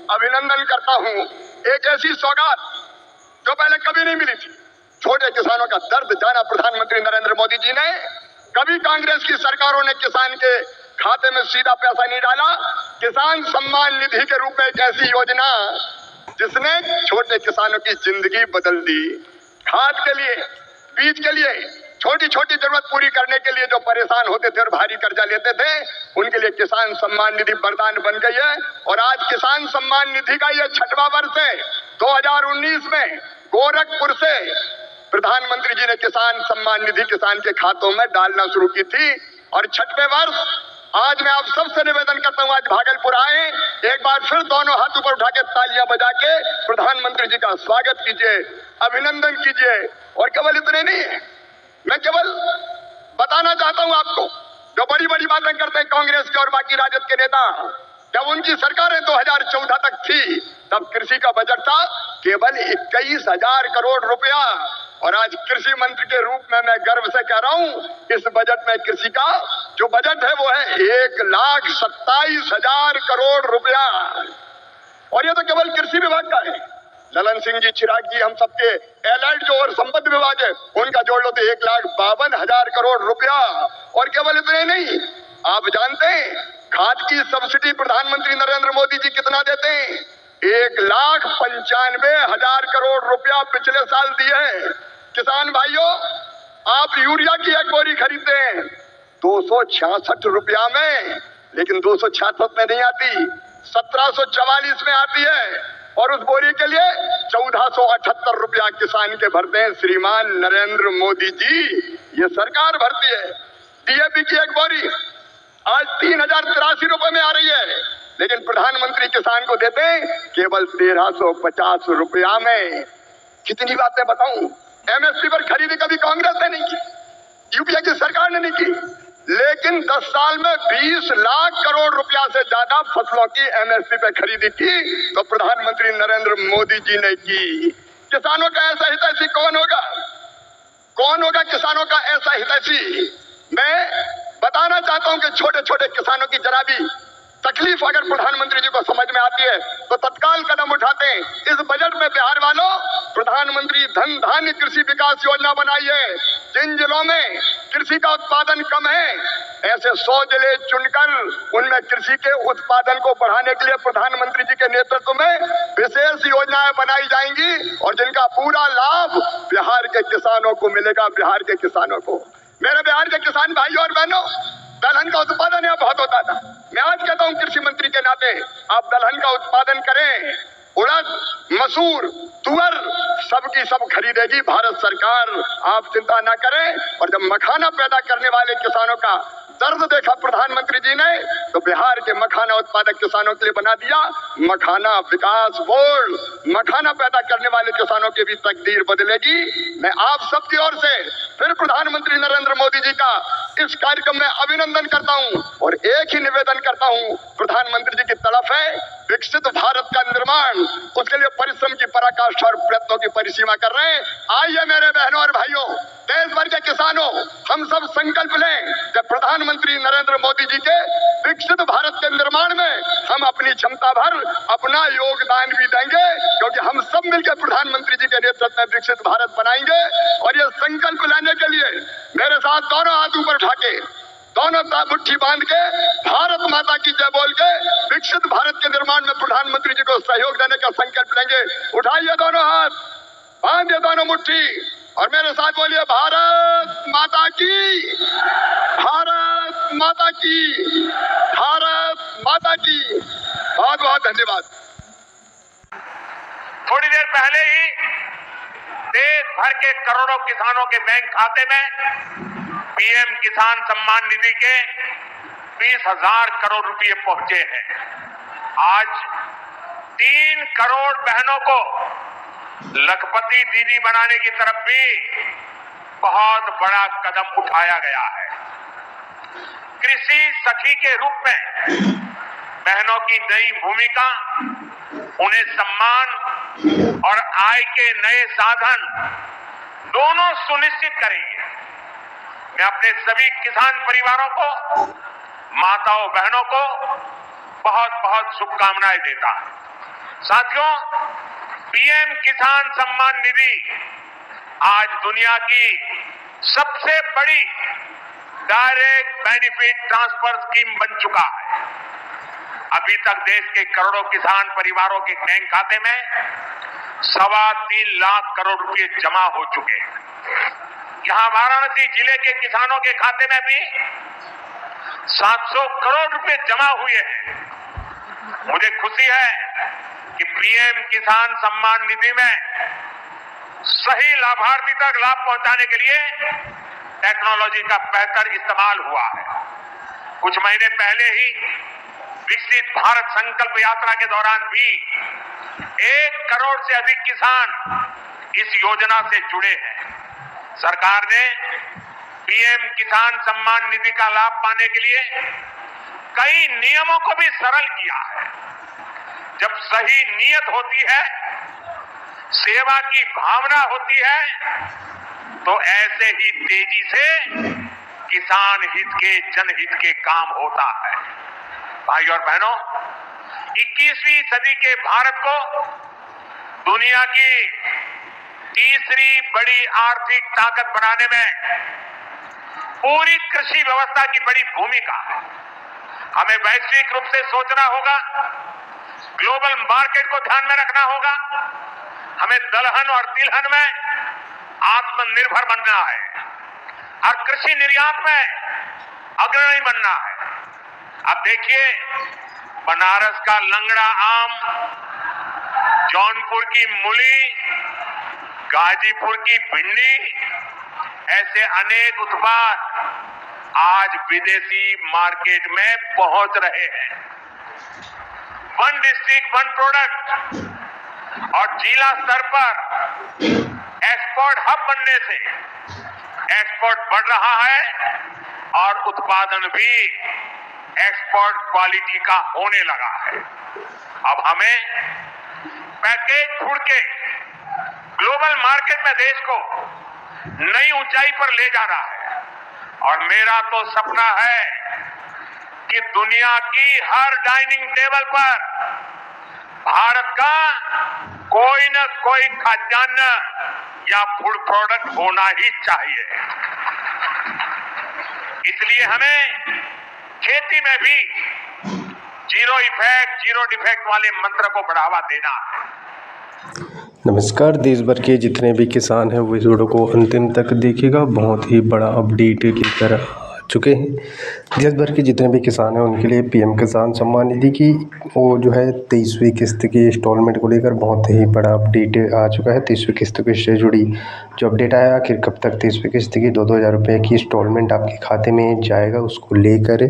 अभिनंदन करता हूं। एक ऐसी सौगात जो पहले कभी नहीं मिली थी। छोटे किसानों का दर्द जाना प्रधानमंत्री नरेंद्र मोदी जी ने। कभी कांग्रेस की सरकारों ने किसान के खाते में सीधा पैसा नहीं डाला। किसान सम्मान निधि के रूप में एक ऐसी योजना जिसने छोटे किसानों की जिंदगी बदल दी। खाद के लिए, बीज के लिए, छोटी छोटी जरूरत पूरी करने के लिए जो परेशान होते थे और भारी कर्जा लेते थे, उनके लिए किसान सम्मान निधि वरदान बन गई है। और आज किसान सम्मान निधि का ये 6वां वर्ष है। 2019 में गोरखपुर से प्रधानमंत्री जी ने किसान सम्मान निधि किसान के खातों में डालना शुरू की थी। और 6वें वर्ष आज मैं आप सबसे निवेदन करता हूं, आज भागलपुर आए, एक बार फिर दोनों हाथ ऊपर उठा के तालियां बजा के प्रधानमंत्री जी का स्वागत कीजिए, अभिनंदन कीजिए। और केवल इतने नहीं, मैं केवल बताना चाहता हूं आपको, जो बड़ी बड़ी बातें करते हैं कांग्रेस के और बाकी राजद के नेता, जब उनकी सरकारें 2014 तक थी, तब कृषि का बजट था केवल 21,000 करोड़ रुपया। और आज कृषि मंत्री के रूप में मैं गर्व से कह रहा हूं, इस बजट में कृषि का जो बजट है वो है 1,27,000 करोड़ रुपया। और ये तो केवल कृषि विभाग का है। ललन सिंह जी, चिराग जी, हम सबके एलाइड जो और संपत्ति विभाग है, उनका जोड़ लो तो 1,52,000 करोड़ रुपया। और केवल इतने नहीं, आप जानते हैं खाद की सब्सिडी प्रधानमंत्री नरेंद्र मोदी जी कितना देते हैं? 1,95,000 करोड़ रुपया पिछले साल दिए हैं। किसान भाइयों, आप यूरिया की एक बोरी खरीदते हैं 266 रुपया में, लेकिन 266 में नहीं आती, 1744 में आती है। और उस बोरी के लिए 1478 रुपया किसान के भरते हैं श्रीमान नरेंद्र मोदी जी, ये सरकार भरती है। डीएपी की एक बोरी आज 3,083 रुपए में आ रही है, लेकिन प्रधानमंत्री किसान को देते हैं केवल 1,350 रुपया में। कितनी बातें बताऊं, एमएसपी पर खरीदी कभी कांग्रेस ने नहीं की, यूपीए की सरकार ने नहीं की, लेकिन 10 साल में 20 लाख करोड़ रुपया से ज्यादा फसलों की एमएसपी पे खरीदी की तो प्रधानमंत्री नरेंद्र मोदी जी ने की। किसानों का ऐसा हितैषी कौन होगा? कौन होगा किसानों का ऐसा हितैषी? मैं बताना चाहता हूं कि छोटे छोटे किसानों की जरा भी तकलीफ अगर प्रधानमंत्री जी को समझ में आती है तो तत्काल कदम उठाते हैं। इस बजट में बिहार वालों, प्रधानमंत्री धन धान्य कृषि विकास योजना बनाई है। जिन जिलों में कृषि का उत्पादन कम है, ऐसे 100 जिले चुनकर उनमें कृषि के उत्पादन को बढ़ाने के लिए प्रधानमंत्री जी के नेतृत्व में विशेष योजनाएं बनाई जाएंगी और जिनका पूरा लाभ बिहार के किसानों को मिलेगा। बिहार के किसानों को, मेरे बिहार के किसान भाइयों और बहनों, दलहन का उत्पादन यहाँ बहुत होता था। मैं आज कहता हूँ कृषि मंत्री के नाते, आप दलहन का उत्पादन करें। उड़द, मसूर, तुअर सबकी सब खरीदेगी भारत सरकार, आप चिंता ना करें। और जब मखाना पैदा करने वाले किसानों का दर्द देखा प्रधानमंत्री जी ने, तो बिहार के मखाना उत्पादक किसानों के लिए बना दिया मखाना विकास बोर्ड। मखाना पैदा करने वाले किसानों की भी तकदीर बदलेगी। मैं आप सबकी ओर से फिर प्रधानमंत्री नरेंद्र मोदी जी का इस कार्यक्रम में अभिनंदन करता हूं और एक ही निवेदन करता हूं, प्रधानमंत्री जी की तरफ है विकसित भारत का निर्माण, उसके लिए परिश्रम की पराकाष्ठा और प्रयत्नों की परिसीमा कर रहे हैं। आइए मेरे बहनों और भाइयों, देश भर के किसानों, हम सब संकल्प लें कि प्रधानमंत्री नरेंद्र मोदी जी के विकसित भारत के निर्माण में हम अपनी क्षमता भर अपना योगदान भी देंगे, क्योंकि हम सब मिलकर प्रधानमंत्री जी के नेतृत्व में विकसित भारत बनाएंगे। और ये संकल्प लेने के लिए मेरे साथ दोनों हाथ ऊपर उठा के, दोनों मुट्ठी बांध के, भारत माता की जय बोल के विकसित भारत के निर्माण में प्रधानमंत्री जी को सहयोग देने का संकल्प लेंगे। उठाइए दोनों हाथ, बांधिए दोनों मुट्ठी और मेरे साथ बोलिए भारत माता की, भारत माता की, भारत माता की। बहुत बहुत धन्यवाद। थोड़ी देर पहले ही देश भर के करोड़ों किसानों के बैंक खाते में पीएम किसान सम्मान निधि के 20,000 करोड़ रुपए पहुंचे हैं। आज 3 करोड़ बहनों को लखपति दीदी बनाने की तरफ भी बहुत बड़ा कदम उठाया गया है। कृषि सखी के रूप में बहनों की नई भूमिका उन्हें सम्मान और आय के नए साधन दोनों सुनिश्चित करेंगे। मैं अपने सभी किसान परिवारों को, माताओं बहनों को बहुत बहुत शुभकामनाएं देता हूं। साथियों, पीएम किसान सम्मान निधि आज दुनिया की सबसे बड़ी डायरेक्ट बेनिफिट ट्रांसफर स्कीम बन चुका है। अभी तक देश के करोड़ों किसान परिवारों के बैंक खाते में 3.25 लाख करोड़ रुपए जमा हो चुके हैं। यहां वाराणसी जिले के किसानों के खाते में भी 700 करोड़ रुपए जमा हुए हैं। मुझे खुशी है कि पीएम किसान सम्मान निधि में सही लाभार्थी तक लाभ पहुंचाने के लिए टेक्नोलॉजी का बेहतर इस्तेमाल हुआ है। कुछ महीने पहले ही विकसित भारत संकल्प यात्रा के दौरान भी 1 करोड़ से अधिक किसान इस योजना से जुड़े हैं। सरकार ने पीएम किसान सम्मान निधि का लाभ पाने के लिए कई नियमों को भी सरल किया है। जब सही नीयत होती है, सेवा की भावना होती है, तो ऐसे ही तेजी से किसान हित के, जनहित के काम होता है। भाई और बहनों, 21वीं सदी के भारत को दुनिया की तीसरी बड़ी आर्थिक ताकत बनाने में पूरी कृषि व्यवस्था की बड़ी भूमिका है। हमें वैश्विक रूप से सोचना होगा, ग्लोबल मार्केट को ध्यान में रखना होगा। हमें दलहन और तिलहन में आत्मनिर्भर बनना है और कृषि निर्यात में अग्रणी बनना है। अब देखिए, बनारस का लंगड़ा आम, जौनपुर की मूली, गाजीपुर की भिंडी, ऐसे अनेक उत्पाद आज विदेशी मार्केट में पहुंच रहे हैं। वन डिस्ट्रिक्ट वन प्रोडक्ट और जिला स्तर पर एक्सपोर्ट हब बनने से एक्सपोर्ट बढ़ रहा है और उत्पादन भी एक्सपोर्ट क्वालिटी का होने लगा है। अब हमें पैकेज फूड के ग्लोबल मार्केट में देश को नई ऊंचाई पर ले जाना है और मेरा तो सपना है कि दुनिया की हर डाइनिंग टेबल पर भारत का कोई न कोई खाद्यान्न या फूड प्रोडक्ट होना ही चाहिए। इसलिए हमें खेती में भी जीरो इफेक्ट, जीरो डिफेक्ट वाले मंत्र को बढ़ावा देना है। नमस्कार, देश भर के जितने भी किसान हैं वो इस वीडियो को अंतिम तक देखिएगा। बहुत ही बड़ा अपडेट लेकर आ चुके हैं। देश भर के जितने भी किसान हैं उनके लिए पीएम किसान सम्मान निधि की वो जो है 23वीं किस्त की इंस्टॉलमेंट को लेकर बहुत ही बड़ा अपडेट आ चुका है। 23वीं किस्त से जुड़ी जो अपडेट आया, आखिर कब तक 23वीं किस्त की 2,000 रुपये की इंस्टॉलमेंट आपके खाते में जाएगा, उसको लेकर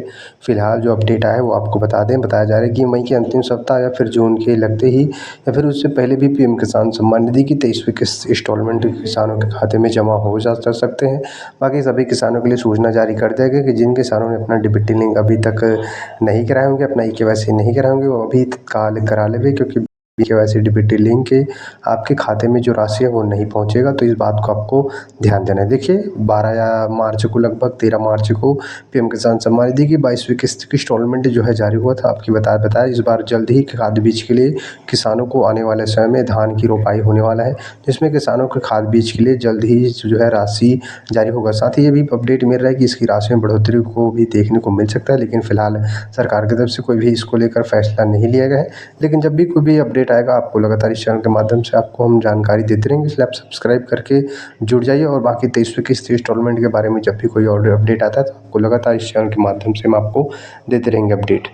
फिलहाल जो अपडेट आया है वो आपको बता दें। बताया जा रहा है कि मई के अंतिम सप्ताह या फिर जून के लगते ही या फिर उससे पहले भी पीएम किसान सम्मान निधि की 23वीं किस्त इंस्टॉलमेंट किसानों के खाते में जमा हो जा सकते हैं। बाकी सभी किसानों के लिए सूचना जारी कर दिया गया कि जिन किसानों ने अपना डीबीटी लिंक अभी तक नहीं कराए होंगे, अपना ई-केवाईसी नहीं कराए होंगे, वो अभी तत्काल करा लेंगे, क्योंकि ई-केवाईसी डीबीटी लिंक के आपके खाते में जो राशि है वो नहीं पहुंचेगा। तो इस बात को आपको ध्यान देना है। देखिए, 12 मार्च को, लगभग 13 मार्च को पीएम किसान सम्मान निधि की 22वीं किस्त की इंस्टॉलमेंट जो है जारी हुआ था। आपकी बताया इस बार जल्द ही खाद बीज के लिए किसानों को आने वाले समय में धान की रोपाई होने वाला है, जिसमें किसानों को खाद बीज के लिए जल्द ही जो है राशि जारी होगा। साथ ही ये भी अपडेट मिल रहा है कि इसकी राशि में बढ़ोतरी को भी देखने को मिल सकता है, लेकिन फिलहाल सरकार की तरफ से कोई भी इसको लेकर फैसला नहीं लिया गया है। लेकिन जब भी कोई भी अपडेट आएगा आपको लगातार इस चैनल के माध्यम से आपको हम जानकारी देते रहेंगे, इसलिए आप सब्सक्राइब करके जुड़ जाइए। और बाकी 23वीं किस्त इंस्टॉलमेंट के बारे में जब भी कोई और अपडेट आता है तो आपको लगातार इस चैनल के माध्यम से हम आपको देते रहेंगे अपडेट।